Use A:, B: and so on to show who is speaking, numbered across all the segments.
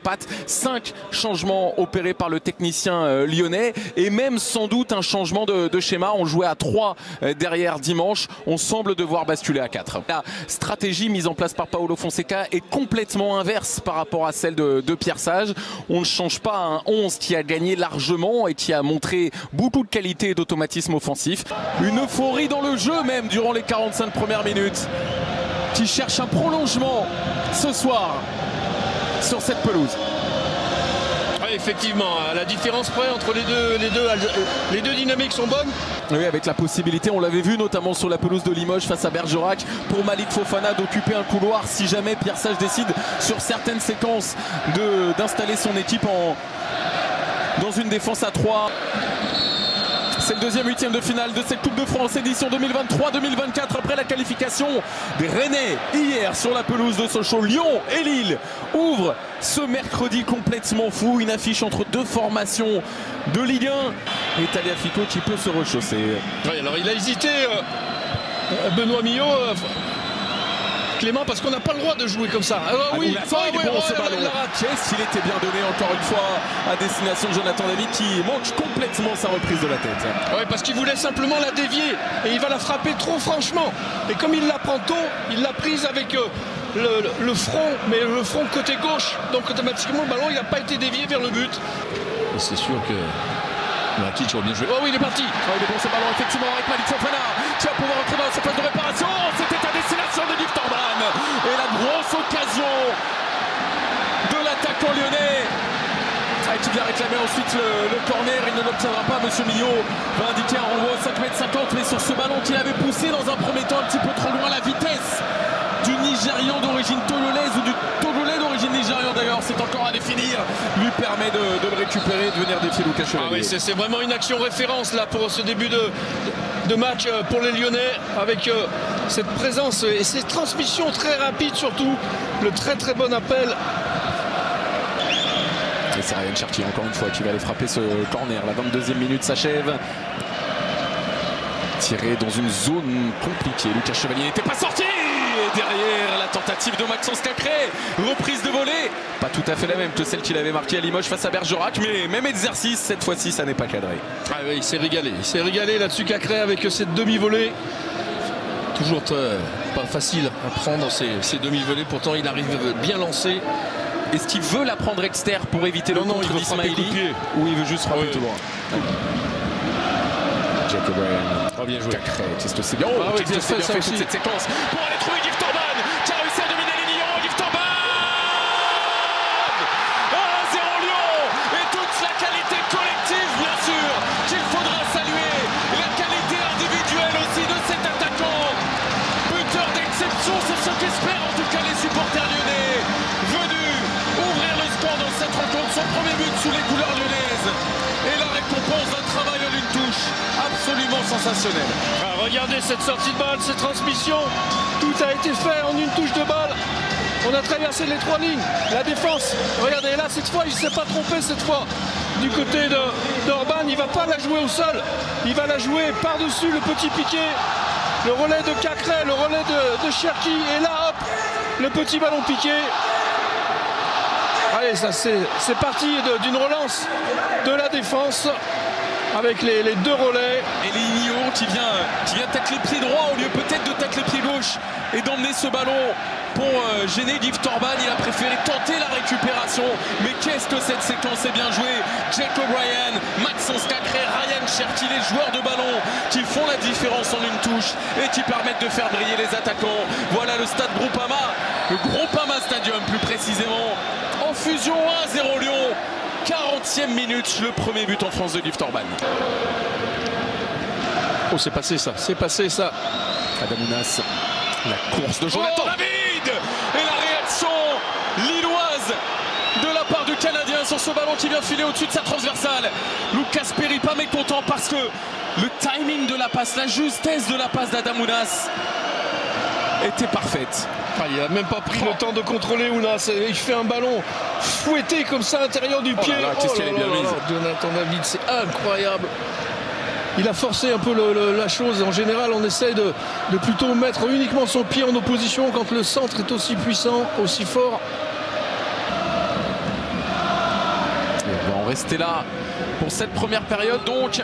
A: Pat, 5 changements opérés par le technicien lyonnais et même sans doute un changement de schéma. On jouait à 3 derrière dimanche, on semble devoir basculer à 4. La stratégie mise en place par Paulo Fonseca est complètement inverse par rapport à celle de Pierre Sage. On ne change pas un 11 qui a gagné largement et qui a montré beaucoup de qualité et d'automatisme offensif. Une euphorie dans le jeu même durant les 45 premières minutes qui cherche un prolongement ce soir sur cette pelouse.
B: Oui, effectivement, à la différence près entre les deux dynamiques sont bonnes.
A: Oui, avec la possibilité, on l'avait vu notamment sur la pelouse de Limoges face à Bergerac, pour Malik Fofana d'occuper un couloir si jamais Pierre Sage décide sur certaines séquences d'installer son équipe dans une défense à 3. C'est le deuxième huitième de finale de cette Coupe de France édition 2023-2024 après la qualification des Rennais hier sur la pelouse de Sochaux. Lyon et Lille ouvrent ce mercredi complètement fou, une affiche entre 2 formations de Ligue 1 et Tagliafico qui peut se rechausser.
B: Oui, alors il a hésité, Benoît Millot, Clément, parce qu'on n'a pas le droit de jouer comme ça. Alors, oui,
A: ce ballon. Qu'est-ce qu'il était bien donné encore une fois à destination de Jonathan David qui manque complètement sa reprise de la tête.
B: Oui, parce qu'il voulait simplement la dévier et il va la frapper trop franchement. Et comme il la prend tôt, il l'a prise avec le front, mais le front côté gauche. Donc automatiquement le ballon il n'a pas été dévié vers le but. Et c'est sûr que Matic aurait bien joué. Oh oui, il est parti.
A: Oh, il est bon ce ballon effectivement avec Malik Fofana qui va pouvoir entrer dans la surface de réparation. C'était à destination de Yves Thorban. Et la grosse occasion de l'attaquant lyonnais qui vient réclamer ensuite le corner. Il ne l'obtiendra pas. Monsieur Millot va indiquer un renvoi au 5,50 m. Mais sur ce ballon qu'il avait poussé dans un premier temps un petit peu trop loin, la vitesse du Nigérian d'origine togolaise ou du Togolais d'origine nigérian d'ailleurs, c'est encore à définir, lui permet de le récupérer et de venir défier Lucas Chevalier.
B: Ah oui, c'est vraiment une action référence là pour ce début de match pour les Lyonnais, avec cette présence et cette transmission très rapide, surtout le très bon appel.
A: Et c'est Ryan Cherki encore une fois qui va aller frapper ce corner. La 22e minute s'achève. Tiré dans une zone compliquée. Lucas Chevalier n'était pas sorti. Et derrière la tentative de Maxence Cacré, reprise de volée, pas tout à fait la même que celle qu'il avait marquée à Limoges face à Bergerac, mais même exercice, cette fois-ci ça n'est pas cadré.
B: Ah oui, il s'est régalé là-dessus Cacré avec cette demi-volée. Toujours pas facile à prendre ces demi-volées, pourtant il arrive bien lancé.
A: Est-ce qu'il veut la prendre externe pour éviter le contre d'Ismaili ou il veut juste frapper tout droit? Jack O'Brien.
B: Oh, bien joué.
A: Cacré, qu'est-ce que c'est bien. Oh,
B: oui, bien fait
A: toute cette séquence pour aller trouver Yves Thorban qui a réussi à dominer les Lions. Yves Thorban 1-0 Lyon et toute la qualité collective bien sûr qu'il faudra saluer. La qualité individuelle aussi de cet attaquant. Buteur d'exception, c'est ce qu'espèrent en tout cas les supporters lyonnais. Venu ouvrir le score dans cette rencontre, son premier but sous les couleurs lyonnaises. Et la récompense d'un travail en une touche absolument sensationnel.
B: Ah, regardez cette sortie de balle, cette transmission, tout a été fait en une touche de balle. On a traversé les 3 lignes, la défense, regardez là cette fois il ne s'est pas trompé cette fois. Du côté d'Orban, il ne va pas la jouer au sol, il va la jouer par-dessus le petit piqué. Le relais de Cacré, le relais de Cherki, et là hop, le petit ballon piqué. Allez, ça c'est parti d'une relance de la défense avec les 2 relais.
A: Et Ligno qui vient tacler pied droit au lieu peut-être de tacler pied gauche et d'emmener ce ballon pour gêner Yves Thorban. Il a préféré tenter la récupération. Mais qu'est-ce que cette séquence est bien jouée. Jack O'Brien, Maxence Cacré, Ryan Cherki, les joueurs de ballon qui font la différence en une touche et qui permettent de faire briller les attaquants. Voilà le stade Groupama, le Groupama Stadium plus précisément. En fusion 1-0 Lyon, 40e minute, le premier but en France de Yves Thorban.
B: Oh, c'est passé ça.
A: Adamounas, la course de Jonathan David et la réaction lilloise de la part du Canadien sur ce ballon qui vient filer au-dessus de sa transversale. Lucas Perry pas mécontent parce que le timing de la passe, la justesse de la passe d'Adamounas était parfaite.
B: Il n'a même pas pris le temps de contrôler Ounas. Il fait un ballon fouetté comme ça à l'intérieur du pied.
A: Qu'est-ce qu'elle est bien mise.
B: Jonathan David, c'est incroyable. Il a forcé un peu la chose. En général, on essaie de plutôt mettre uniquement son pied en opposition quand le centre est aussi puissant, aussi fort.
A: rester là pour cette première période. Donc 1-0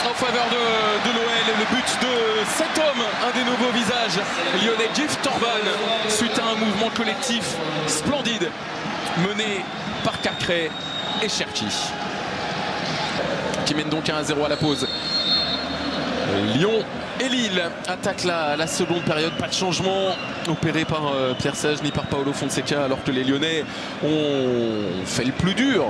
A: en faveur de l'OL. Le but de cet homme, un des nouveaux visages lyonnais, Gift Orban, suite à un mouvement collectif splendide mené par Cacré et Cherki, qui mène donc 1-0 à la pause. Lyon et Lille attaquent la seconde période. Pas de changement opéré par Pierre Sage ni par Paulo Fonseca, alors que les Lyonnais ont fait le plus dur.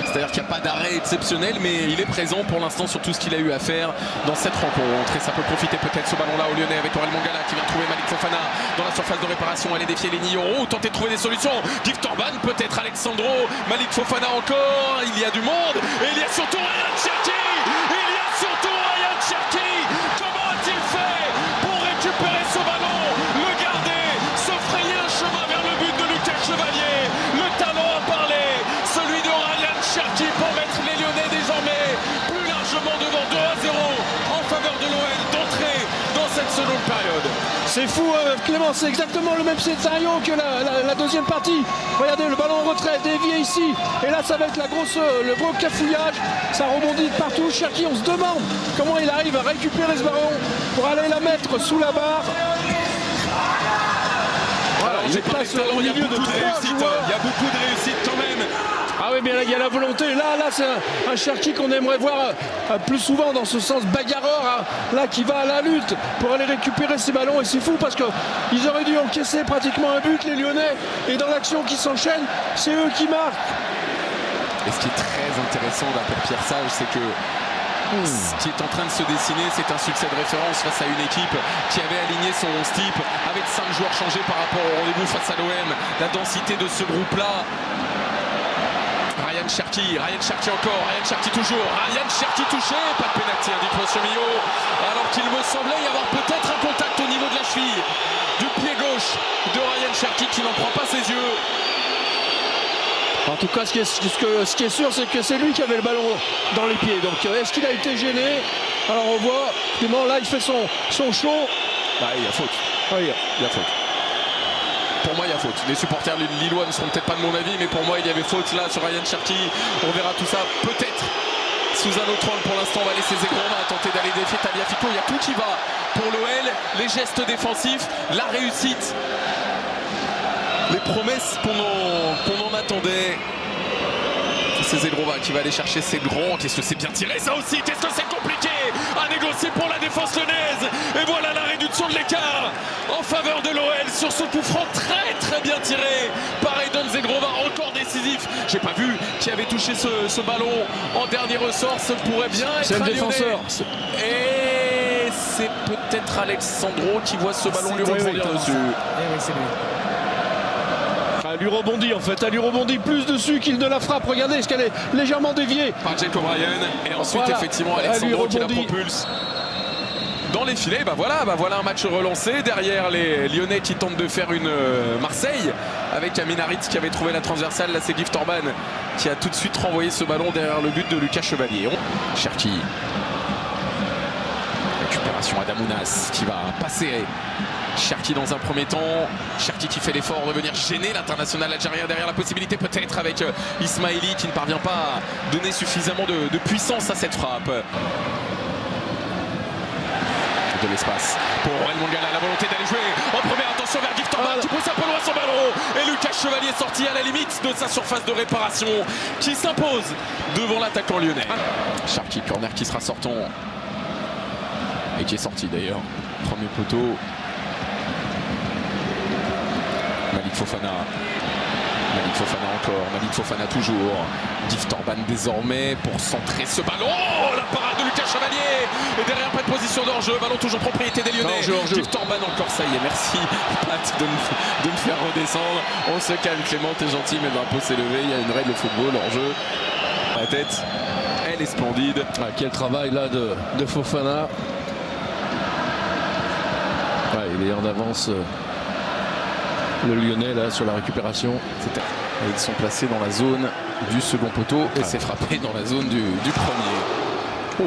A: C'est-à-dire qu'il n'y a pas d'arrêt exceptionnel, mais il est présent pour l'instant sur tout ce qu'il a eu à faire dans cette rencontre. Et ça peut profiter peut-être ce ballon-là aux Lyonnais avec Aurel Mangala qui vient trouver Malik Fofana dans la surface de réparation. Aller défier les Niyoro, tenter de trouver des solutions. Gift Orban, peut-être Alexandro, Malik Fofana encore. Il y a du monde et il y a surtout Ryan Cherki. Il y a surtout Ryan Cherki. Comment a-t-il fait pour récupérer ce ballon, le garder, se frayer un chemin vers le but de Lucas Chevalier? Le talent a parlé, celui de Ryan Cherki pour mettre les Lyonnais désormais plus largement devant 2-0 en faveur de l'OL d'entrée dans cette seconde période.
B: C'est fou, Clément, c'est exactement le même scénario que la deuxième partie. Regardez, le ballon en retrait, dévié ici. Et là, ça va être le gros cafouillage. Ça rebondit de partout. Cherki, on se demande comment il arrive à récupérer ce ballon pour aller la mettre sous la barre.
A: Alors, il y a beaucoup de réussite. Il y a beaucoup de réussite quand même.
B: Ah oui, mais là, il y a la volonté. Là c'est un Cherki qu'on aimerait voir plus souvent dans ce sens bagarreur, hein, là qui va à la lutte pour aller récupérer ces ballons. Et c'est fou parce qu'ils auraient dû encaisser pratiquement un but, les Lyonnais. Et dans l'action qui s'enchaîne, c'est eux qui marquent.
A: Et ce qui est très intéressant là pour Pierre Sage, c'est que ce qui est en train de se dessiner, c'est un succès de référence face à une équipe qui avait aligné son 11 type avec 5 joueurs changés par rapport au rendez-vous face à l'OM. La densité de ce groupe-là. Ryan Cherki encore, Ryan Cherki toujours, Ryan Cherki touché, pas de pénalty, dit Monsieur Millot, alors qu'il me semblait y avoir peut-être un contact au niveau de la cheville du pied gauche de Ryan Cherki qui n'en prend pas ses yeux.
B: En tout cas, ce qui est sûr, c'est que c'est lui qui avait le ballon dans les pieds. Donc, est-ce qu'il a été gêné? Alors, on voit, Clément, là, il fait son show.
A: Bah, il y a faute.
B: Ah,
A: il y a faute. Pour moi, il y a faute. Les supporters lillois ne seront peut-être pas de mon avis, mais pour moi, il y avait faute là sur Ryan Cherki. On verra tout ça peut-être sous un autre angle. Pour l'instant, on va laisser Zegroma tenter d'aller défier Tagliafico. Il y a tout qui va pour l'OL. Les gestes défensifs, la réussite, les promesses qu'on en attendait. C'est Zegrova qui va aller chercher ses grands. Qu'est-ce que c'est bien tiré ça aussi? Qu'est-ce que c'est compliqué à négocier pour la défense lyonnaise? Et voilà la réduction de l'écart en faveur de l'OL sur ce coup franc très bien tiré par Aidon Zegrova, encore décisif. J'ai pas vu qui avait touché ce ballon en dernier ressort. Ce pourrait bien être
B: un défenseur.
A: Et c'est peut-être Alexandro qui voit ce ballon lui rebondir dessus.
C: Oui, c'est lui.
B: Elle lui rebondit en fait, elle lui rebondit plus dessus qu'il ne la frappe. Regardez, est-ce qu'elle est légèrement déviée
A: par Jake O'Brien et ensuite voilà, effectivement Alexandro qui la propulse dans les filets. Bah voilà un match relancé derrière les Lyonnais qui tentent de faire une Marseille avec Amin Harit qui avait trouvé la transversale. Là c'est Gift Orban qui a tout de suite renvoyé ce ballon derrière le but de Lucas Chevalier. Cherki, récupération Adamounas qui va passer. Cherki dans un premier temps, Cherki qui fait l'effort de venir gêner l'international algérien derrière la possibilité peut-être avec Ismaili qui ne parvient pas à donner suffisamment de puissance à cette frappe. De l'espace pour Aurel Mangala, la volonté d'aller jouer en première, attention vers Gift Orban qui pousse un peu loin son ballon et Lucas Chevalier sorti à la limite de sa surface de réparation qui s'impose devant l'attaquant lyonnais. Cherki, corner qui sera sortant et qui est sorti d'ailleurs, premier poteau. Malik Fofana encore, Malik Fofana toujours. Gift Orban désormais pour centrer ce ballon. Oh, la parade de Lucas Chevalier. Et derrière, pas de position d'hors-jeu. Ballon toujours propriété des Lyonnais. Gift Orban encore, ça y est, merci Pat de me faire redescendre. On se calme, Clément, t'es gentil, mais le drapeau s'est levé. Il y a une règle de football, hors-jeu. La tête, elle est splendide.
B: Ah, quel travail là de Fofana. Ouais, il est en avance. Le Lyonnais là sur la récupération.
A: Ils sont placés dans la zone du second poteau et c'est frappé dans la zone du premier. Il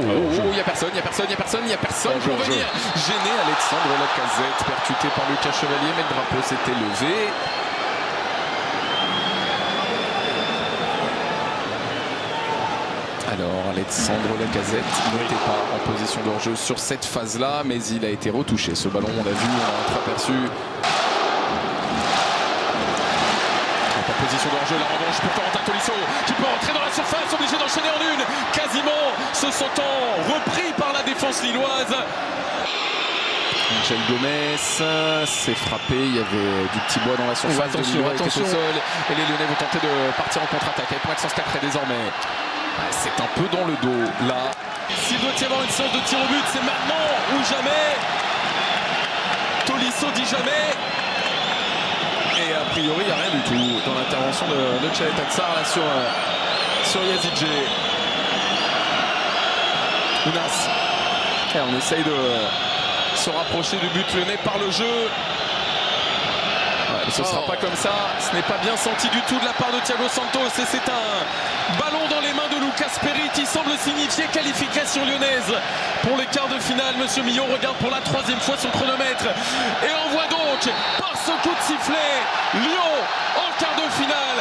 A: n'y a personne pour venir gêner Alexandre Lacazette, percuté par Lucas Chevalier, mais le drapeau s'était levé. Alors Alexandre Lacazette n'était pas en position de hors-jeu sur cette phase-là, mais il a été retouché. Ce ballon, on l'a vu, on a entreaperçu. En position de hors-jeu, la revanche pour Corentin Tolisso qui peut entrer dans la surface, obligé d'enchaîner en une, quasiment se sentant repris par la défense lilloise. Angel Gomez s'est frappé, il y avait du petit bois dans la surface.
B: Attention, attention.
A: Au sol, et les Lyonnais vont tenter de partir en contre-attaque avec Maxence Cacré désormais. C'est un peu dans le dos là. S'il doit y avoir une séance de tir au but, c'est maintenant ou jamais. Tolisso dit jamais. Et a priori, il n'y a rien du tout dans l'intervention de Chalet Tatsar là sur Yazidje. Ounas. Et on essaye de se rapprocher du but lyonnais par le jeu. Ce ne sera pas comme ça, ce n'est pas bien senti du tout de la part de Thiago Santos et c'est un ballon dans les mains de Lucas Perry qui semble signifier qualification lyonnaise pour les quarts de finale. Monsieur Millon regarde pour la 3e fois son chronomètre et envoie donc par ce coup de sifflet Lyon en quart de finale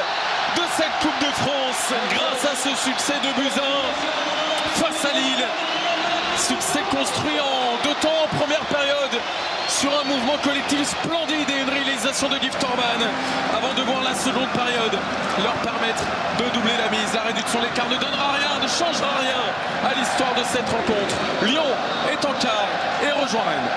A: de cette Coupe de France grâce à ce succès de Buzyn face à Lille. Succès construit en 2 temps en première période sur un mouvement collectif splendide et une réalisation de Gift Orban avant de voir la seconde période leur permettre de doubler la mise. La réduction, l'écart ne donnera rien, ne changera rien à l'histoire de cette rencontre. Lyon est en quart et rejoint Rennes.